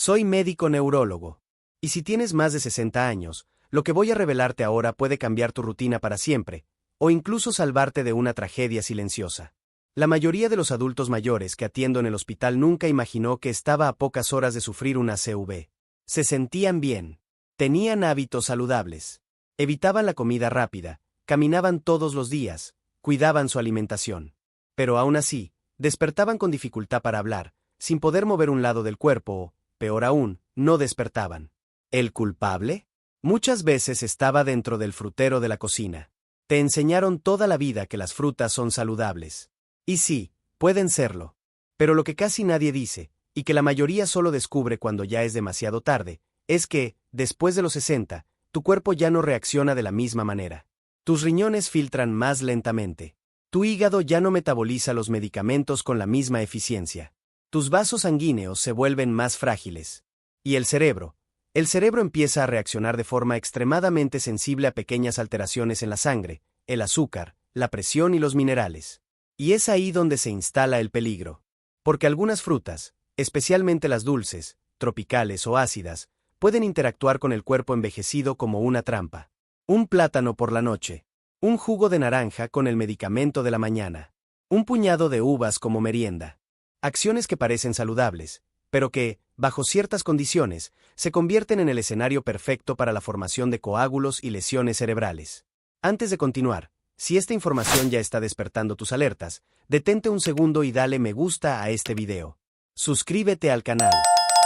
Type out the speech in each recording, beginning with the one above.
Soy médico neurólogo. Y si tienes más de 60 años, lo que voy a revelarte ahora puede cambiar tu rutina para siempre, o incluso salvarte de una tragedia silenciosa. La mayoría de los adultos mayores que atiendo en el hospital nunca imaginó que estaba a pocas horas de sufrir una CV. Se sentían bien. Tenían hábitos saludables. Evitaban la comida rápida, caminaban todos los días, cuidaban su alimentación. Pero aún así, despertaban con dificultad para hablar, sin poder mover un lado del cuerpo o, peor aún, no despertaban. ¿El culpable? Muchas veces estaba dentro del frutero de la cocina. Te enseñaron toda la vida que las frutas son saludables. Y sí, pueden serlo. Pero lo que casi nadie dice, y que la mayoría solo descubre cuando ya es demasiado tarde, es que, después de los 60, tu cuerpo ya no reacciona de la misma manera. Tus riñones filtran más lentamente. Tu hígado ya no metaboliza los medicamentos con la misma eficiencia. Tus vasos sanguíneos se vuelven más frágiles. Y el cerebro empieza a reaccionar de forma extremadamente sensible a pequeñas alteraciones en la sangre, el azúcar, la presión y los minerales. Y es ahí donde se instala el peligro. Porque algunas frutas, especialmente las dulces, tropicales o ácidas, pueden interactuar con el cuerpo envejecido como una trampa. Un plátano por la noche. Un jugo de naranja con el medicamento de la mañana. Un puñado de uvas como merienda. Acciones que parecen saludables, pero que, bajo ciertas condiciones, se convierten en el escenario perfecto para la formación de coágulos y lesiones cerebrales. Antes de continuar, si esta información ya está despertando tus alertas, detente un segundo y dale me gusta a este video. Suscríbete al canal.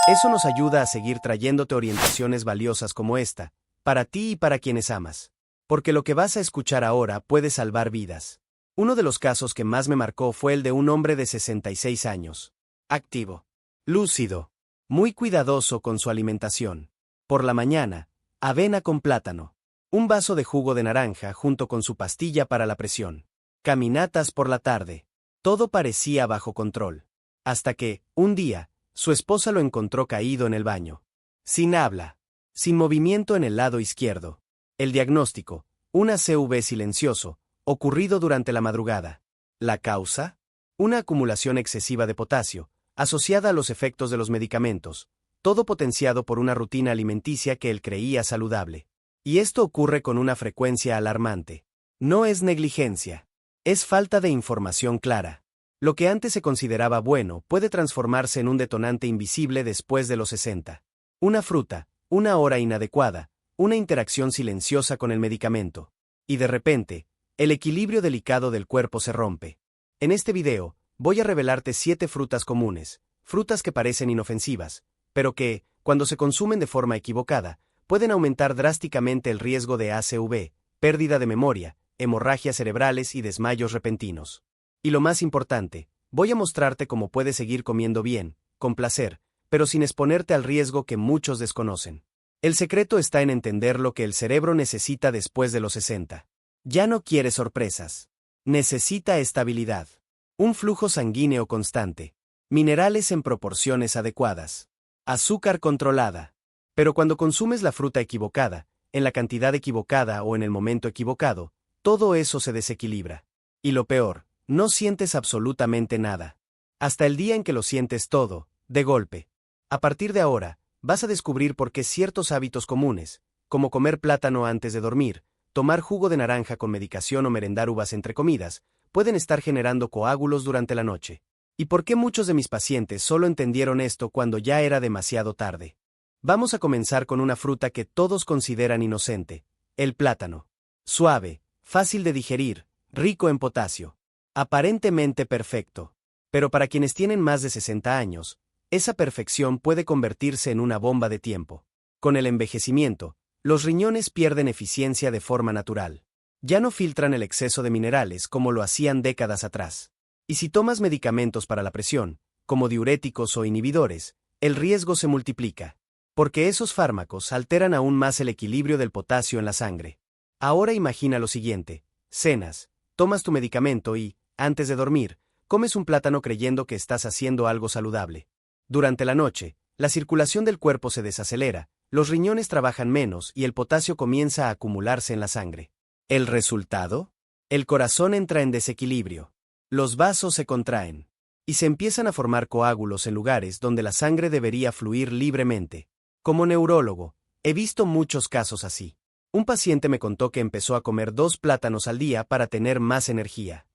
Eso nos ayuda a seguir trayéndote orientaciones valiosas como esta, para ti y para quienes amas. Porque lo que vas a escuchar ahora puede salvar vidas. Uno de los casos que más me marcó fue el de un hombre de 66 años. Activo. Lúcido. Muy cuidadoso con su alimentación. Por la mañana, avena con plátano. Un vaso de jugo de naranja junto con su pastilla para la presión. Caminatas por la tarde. Todo parecía bajo control. Hasta que, un día, su esposa lo encontró caído en el baño. Sin habla. Sin movimiento en el lado izquierdo. El diagnóstico, una CV silencioso, ocurrido durante la madrugada. ¿La causa? Una acumulación excesiva de potasio, asociada a los efectos de los medicamentos, todo potenciado por una rutina alimenticia que él creía saludable. Y esto ocurre con una frecuencia alarmante. No es negligencia. Es falta de información clara. Lo que antes se consideraba bueno puede transformarse en un detonante invisible después de los 60. Una fruta, una hora inadecuada, una interacción silenciosa con el medicamento. Y de repente, el equilibrio delicado del cuerpo se rompe. En este video, voy a revelarte 7 frutas comunes, frutas que parecen inofensivas, pero que, cuando se consumen de forma equivocada, pueden aumentar drásticamente el riesgo de ACV, pérdida de memoria, hemorragias cerebrales y desmayos repentinos. Y lo más importante, voy a mostrarte cómo puedes seguir comiendo bien, con placer, pero sin exponerte al riesgo que muchos desconocen. El secreto está en entender lo que el cerebro necesita después de los 60. Ya no quiere sorpresas. Necesita estabilidad. Un flujo sanguíneo constante. Minerales en proporciones adecuadas. Azúcar controlada. Pero cuando consumes la fruta equivocada, en la cantidad equivocada o en el momento equivocado, todo eso se desequilibra. Y lo peor, no sientes absolutamente nada. Hasta el día en que lo sientes todo, de golpe. A partir de ahora, vas a descubrir por qué ciertos hábitos comunes, como comer plátano antes de dormir, tomar jugo de naranja con medicación o merendar uvas entre comidas, pueden estar generando coágulos durante la noche. Y por qué muchos de mis pacientes solo entendieron esto cuando ya era demasiado tarde. Vamos a comenzar con una fruta que todos consideran inocente, el plátano. Suave, fácil de digerir, rico en potasio. Aparentemente perfecto. Pero para quienes tienen más de 60 años, esa perfección puede convertirse en una bomba de tiempo. Con el envejecimiento, los riñones pierden eficiencia de forma natural. Ya no filtran el exceso de minerales como lo hacían décadas atrás. Y si tomas medicamentos para la presión, como diuréticos o inhibidores, el riesgo se multiplica. Porque esos fármacos alteran aún más el equilibrio del potasio en la sangre. Ahora imagina lo siguiente: cenas, tomas tu medicamento y, antes de dormir, comes un plátano creyendo que estás haciendo algo saludable. Durante la noche, la circulación del cuerpo se desacelera, los riñones trabajan menos y el potasio comienza a acumularse en la sangre. ¿El resultado? El corazón entra en desequilibrio. Los vasos se contraen. y se empiezan a formar coágulos en lugares donde la sangre debería fluir libremente. Como neurólogo, he visto muchos casos así. Un paciente me contó que empezó a comer 2 plátanos al día para tener más energía.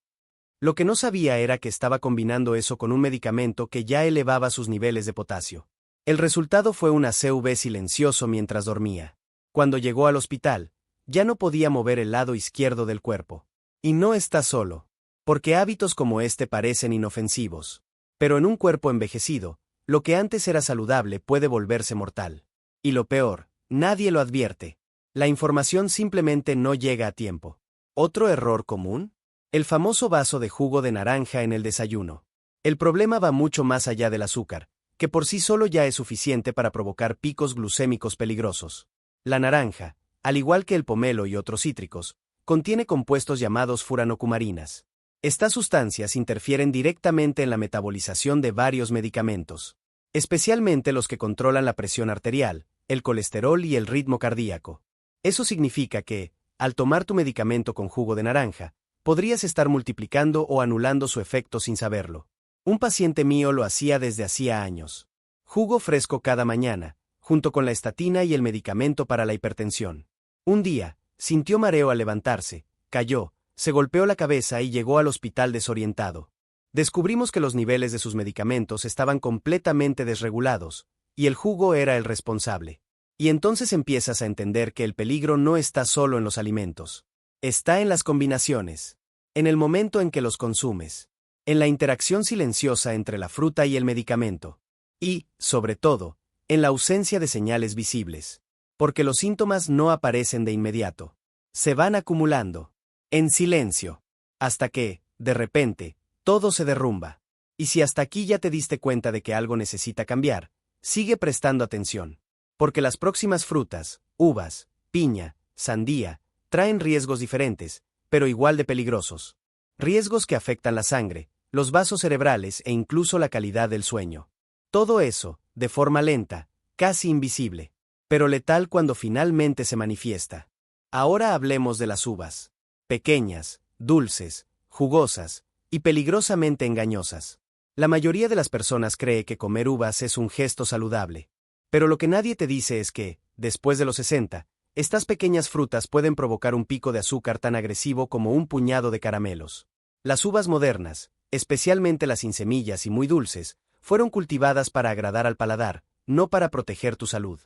Lo que no sabía era que estaba combinando eso con un medicamento que ya elevaba sus niveles de potasio. El resultado fue un ACV silencioso mientras dormía. Cuando llegó al hospital, ya no podía mover el lado izquierdo del cuerpo. Y no está solo. Porque hábitos como este parecen inofensivos. Pero en un cuerpo envejecido, lo que antes era saludable puede volverse mortal. Y lo peor, nadie lo advierte. La información simplemente no llega a tiempo. ¿Otro error común? El famoso vaso de jugo de naranja en el desayuno. El problema va mucho más allá del azúcar, que por sí solo ya es suficiente para provocar picos glucémicos peligrosos. La naranja, al igual que el pomelo y otros cítricos, contiene compuestos llamados furanocumarinas. Estas sustancias interfieren directamente en la metabolización de varios medicamentos, especialmente los que controlan la presión arterial, el colesterol y el ritmo cardíaco. Eso significa que, al tomar tu medicamento con jugo de naranja, podrías estar multiplicando o anulando su efecto sin saberlo. Un paciente mío lo hacía desde hacía años. Jugo fresco cada mañana, junto con la estatina y el medicamento para la hipertensión. Un día, sintió mareo al levantarse, cayó, se golpeó la cabeza y llegó al hospital desorientado. Descubrimos que los niveles de sus medicamentos estaban completamente desregulados, y el jugo era el responsable. Y entonces empiezas a entender que el peligro no está solo en los alimentos. Está en las combinaciones, en el momento en que los consumes, en la interacción silenciosa entre la fruta y el medicamento, y, sobre todo, en la ausencia de señales visibles, porque los síntomas no aparecen de inmediato. Se van acumulando, en silencio, hasta que, de repente, todo se derrumba. Y si hasta aquí ya te diste cuenta de que algo necesita cambiar, sigue prestando atención, porque las próximas frutas, uvas, piña, sandía, traen riesgos diferentes, pero igual de peligrosos. Riesgos que afectan la sangre, los vasos cerebrales e incluso la calidad del sueño. Todo eso, de forma lenta, casi invisible, pero letal cuando finalmente se manifiesta. Ahora hablemos de las uvas. Pequeñas, dulces, jugosas y peligrosamente engañosas. La mayoría de las personas cree que comer uvas es un gesto saludable. Pero lo que nadie te dice es que, después de los 60, estas pequeñas frutas pueden provocar un pico de azúcar tan agresivo como un puñado de caramelos. Las uvas modernas, especialmente las sin semillas y muy dulces, fueron cultivadas para agradar al paladar, no para proteger tu salud.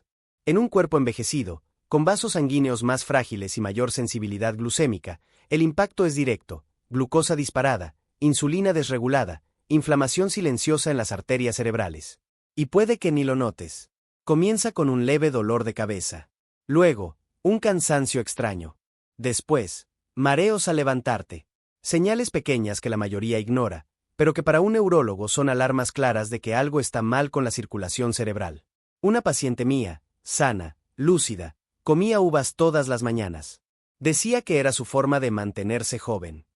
En un cuerpo envejecido, con vasos sanguíneos más frágiles y mayor sensibilidad glucémica, el impacto es directo: glucosa disparada, insulina desregulada, inflamación silenciosa en las arterias cerebrales. Y puede que ni lo notes. Comienza con un leve dolor de cabeza. Luego, un cansancio extraño. Después, mareos al levantarte. Señales pequeñas que la mayoría ignora, pero que para un neurólogo son alarmas claras de que algo está mal con la circulación cerebral. Una paciente mía, sana, lúcida, comía uvas todas las mañanas. Decía que era su forma de mantenerse joven.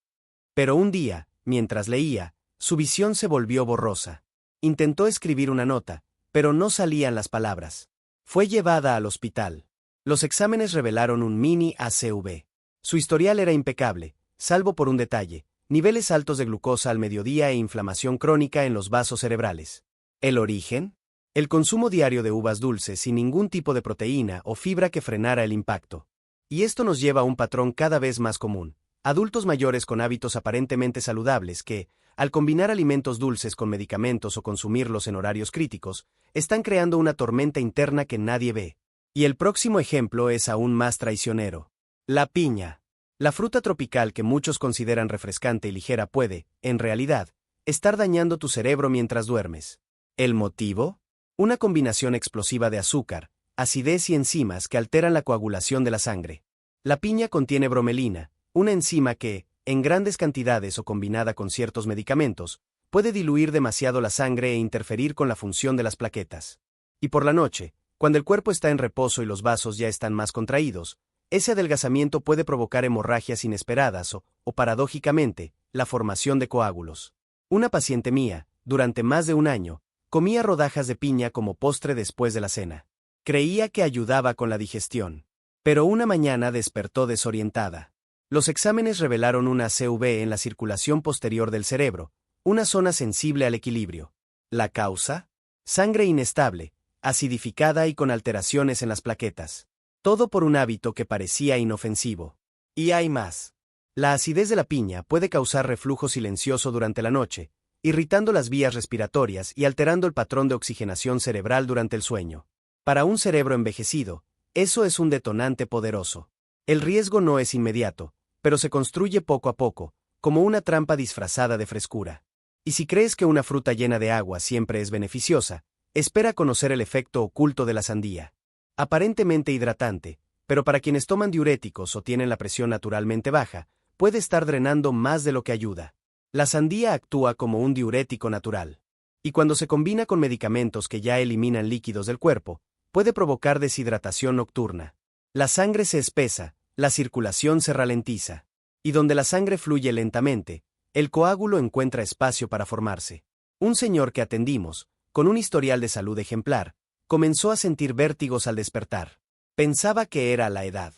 Pero un día, mientras leía, su visión se volvió borrosa. Intentó escribir una nota, pero no salían las palabras. Fue llevada al hospital. Los exámenes revelaron un mini ACV. Su historial era impecable, salvo por un detalle: niveles altos de glucosa al mediodía e inflamación crónica en los vasos cerebrales. ¿El origen? El consumo diario de uvas dulces sin ningún tipo de proteína o fibra que frenara el impacto. Y esto nos lleva a un patrón cada vez más común: adultos mayores con hábitos aparentemente saludables que, al combinar alimentos dulces con medicamentos o consumirlos en horarios críticos, están creando una tormenta interna que nadie ve. Y el próximo ejemplo es aún más traicionero. La piña. La fruta tropical que muchos consideran refrescante y ligera puede, en realidad, estar dañando tu cerebro mientras duermes. ¿El motivo? Una combinación explosiva de azúcar, acidez y enzimas que alteran la coagulación de la sangre. La piña contiene bromelina, una enzima que, en grandes cantidades o combinada con ciertos medicamentos, puede diluir demasiado la sangre e interferir con la función de las plaquetas. Y por la noche, cuando el cuerpo está en reposo y los vasos ya están más contraídos, ese adelgazamiento puede provocar hemorragias inesperadas o, paradójicamente, la formación de coágulos. Una paciente mía, durante más de un año, comía rodajas de piña como postre después de la cena. Creía que ayudaba con la digestión. Pero una mañana despertó desorientada. Los exámenes revelaron una ACV en la circulación posterior del cerebro, una zona sensible al equilibrio. La causa: sangre inestable, acidificada y con alteraciones en las plaquetas. Todo por un hábito que parecía inofensivo. Y hay más. La acidez de la piña puede causar reflujo silencioso durante la noche, irritando las vías respiratorias y alterando el patrón de oxigenación cerebral durante el sueño. Para un cerebro envejecido, eso es un detonante poderoso. El riesgo no es inmediato, pero se construye poco a poco, como una trampa disfrazada de frescura. Y si crees que una fruta llena de agua siempre es beneficiosa, espera conocer el efecto oculto de la sandía. Aparentemente hidratante, pero para quienes toman diuréticos o tienen la presión naturalmente baja, puede estar drenando más de lo que ayuda. La sandía actúa como un diurético natural. Y cuando se combina con medicamentos que ya eliminan líquidos del cuerpo, puede provocar deshidratación nocturna. La sangre se espesa, la circulación se ralentiza. Y donde la sangre fluye lentamente, el coágulo encuentra espacio para formarse. Un señor que atendimos, con un historial de salud ejemplar, comenzó a sentir vértigos al despertar. Pensaba que era la edad.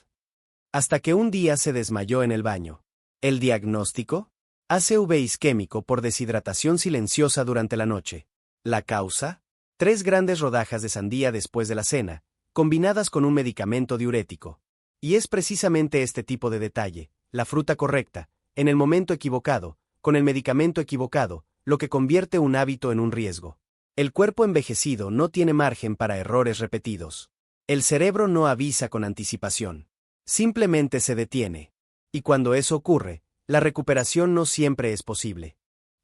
Hasta que un día se desmayó en el baño. ¿El diagnóstico? ACV isquémico por deshidratación silenciosa durante la noche. ¿La causa? 3 grandes rodajas de sandía después de la cena, combinadas con un medicamento diurético. Y es precisamente este tipo de detalle, la fruta correcta, en el momento equivocado, con el medicamento equivocado, lo que convierte un hábito en un riesgo. El cuerpo envejecido no tiene margen para errores repetidos. El cerebro no avisa con anticipación. Simplemente se detiene. Y cuando eso ocurre, la recuperación no siempre es posible.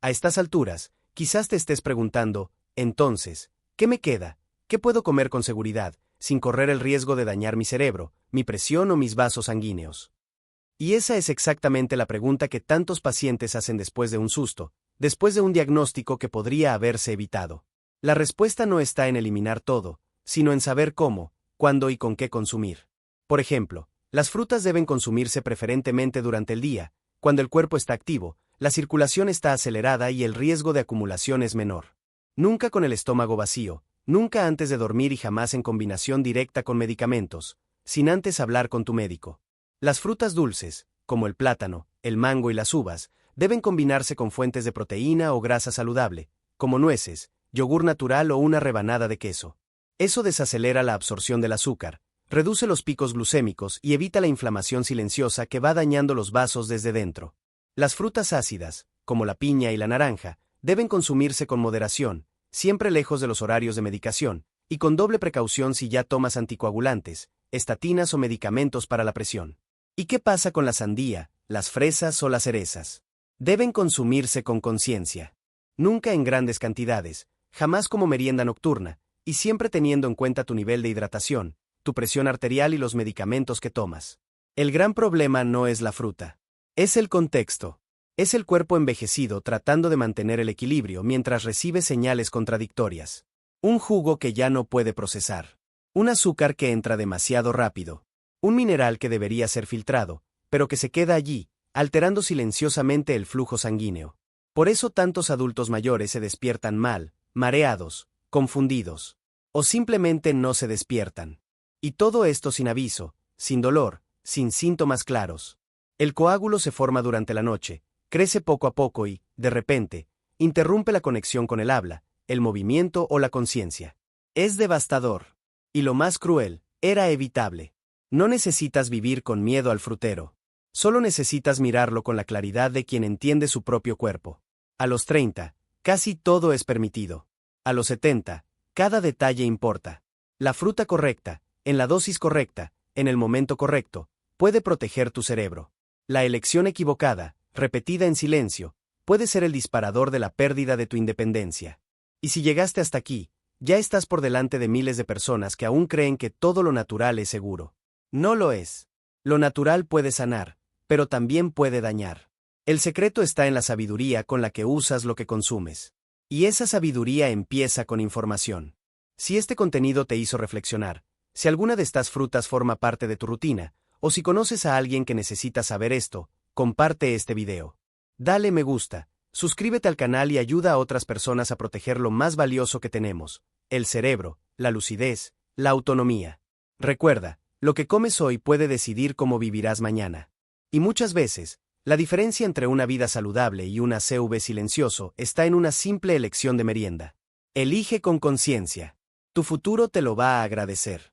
A estas alturas, quizás te estés preguntando, entonces, ¿qué me queda? ¿Qué puedo comer con seguridad, sin correr el riesgo de dañar mi cerebro, mi presión o mis vasos sanguíneos? Y esa es exactamente la pregunta que tantos pacientes hacen después de un susto, después de un diagnóstico que podría haberse evitado. La respuesta no está en eliminar todo, sino en saber cómo, cuándo y con qué consumir. Por ejemplo, las frutas deben consumirse preferentemente durante el día, cuando el cuerpo está activo, la circulación está acelerada y el riesgo de acumulación es menor. Nunca con el estómago vacío, nunca antes de dormir y jamás en combinación directa con medicamentos, sin antes hablar con tu médico. Las frutas dulces, como el plátano, el mango y las uvas, deben combinarse con fuentes de proteína o grasa saludable, como nueces, yogur natural o una rebanada de queso. Eso desacelera la absorción del azúcar, reduce los picos glucémicos y evita la inflamación silenciosa que va dañando los vasos desde dentro. Las frutas ácidas, como la piña y la naranja, deben consumirse con moderación, siempre lejos de los horarios de medicación, y con doble precaución si ya tomas anticoagulantes, estatinas o medicamentos para la presión. ¿Y qué pasa con la sandía, las fresas o las cerezas? Deben consumirse con conciencia. Nunca en grandes cantidades, jamás como merienda nocturna, y siempre teniendo en cuenta tu nivel de hidratación, tu presión arterial y los medicamentos que tomas. El gran problema no es la fruta. Es el contexto. Es el cuerpo envejecido tratando de mantener el equilibrio mientras recibe señales contradictorias. Un jugo que ya no puede procesar. Un azúcar que entra demasiado rápido. Un mineral que debería ser filtrado, pero que se queda allí, alterando silenciosamente el flujo sanguíneo. Por eso tantos adultos mayores se despiertan mal, mareados, confundidos. O simplemente no se despiertan. Y todo esto sin aviso, sin dolor, sin síntomas claros. El coágulo se forma durante la noche, crece poco a poco y, de repente, interrumpe la conexión con el habla, el movimiento o la conciencia. Es devastador. Y lo más cruel, era evitable. No necesitas vivir con miedo al frutero. Solo necesitas mirarlo con la claridad de quien entiende su propio cuerpo. A los 30, casi todo es permitido. A los 70, cada detalle importa. La fruta correcta, en la dosis correcta, en el momento correcto, puede proteger tu cerebro. La elección equivocada, repetida en silencio, puede ser el disparador de la pérdida de tu independencia. Y si llegaste hasta aquí, ya estás por delante de miles de personas que aún creen que todo lo natural es seguro. No lo es. Lo natural puede sanar, pero también puede dañar. El secreto está en la sabiduría con la que usas lo que consumes. Y esa sabiduría empieza con información. Si este contenido te hizo reflexionar, si alguna de estas frutas forma parte de tu rutina, o si conoces a alguien que necesita saber esto, comparte este video. Dale me gusta, suscríbete al canal y ayuda a otras personas a proteger lo más valioso que tenemos, el cerebro, la lucidez, la autonomía. Recuerda, lo que comes hoy puede decidir cómo vivirás mañana. Y muchas veces, La diferencia entre una vida saludable y un ACV silencioso está en una simple elección de merienda. Elige con conciencia. Tu futuro te lo va a agradecer.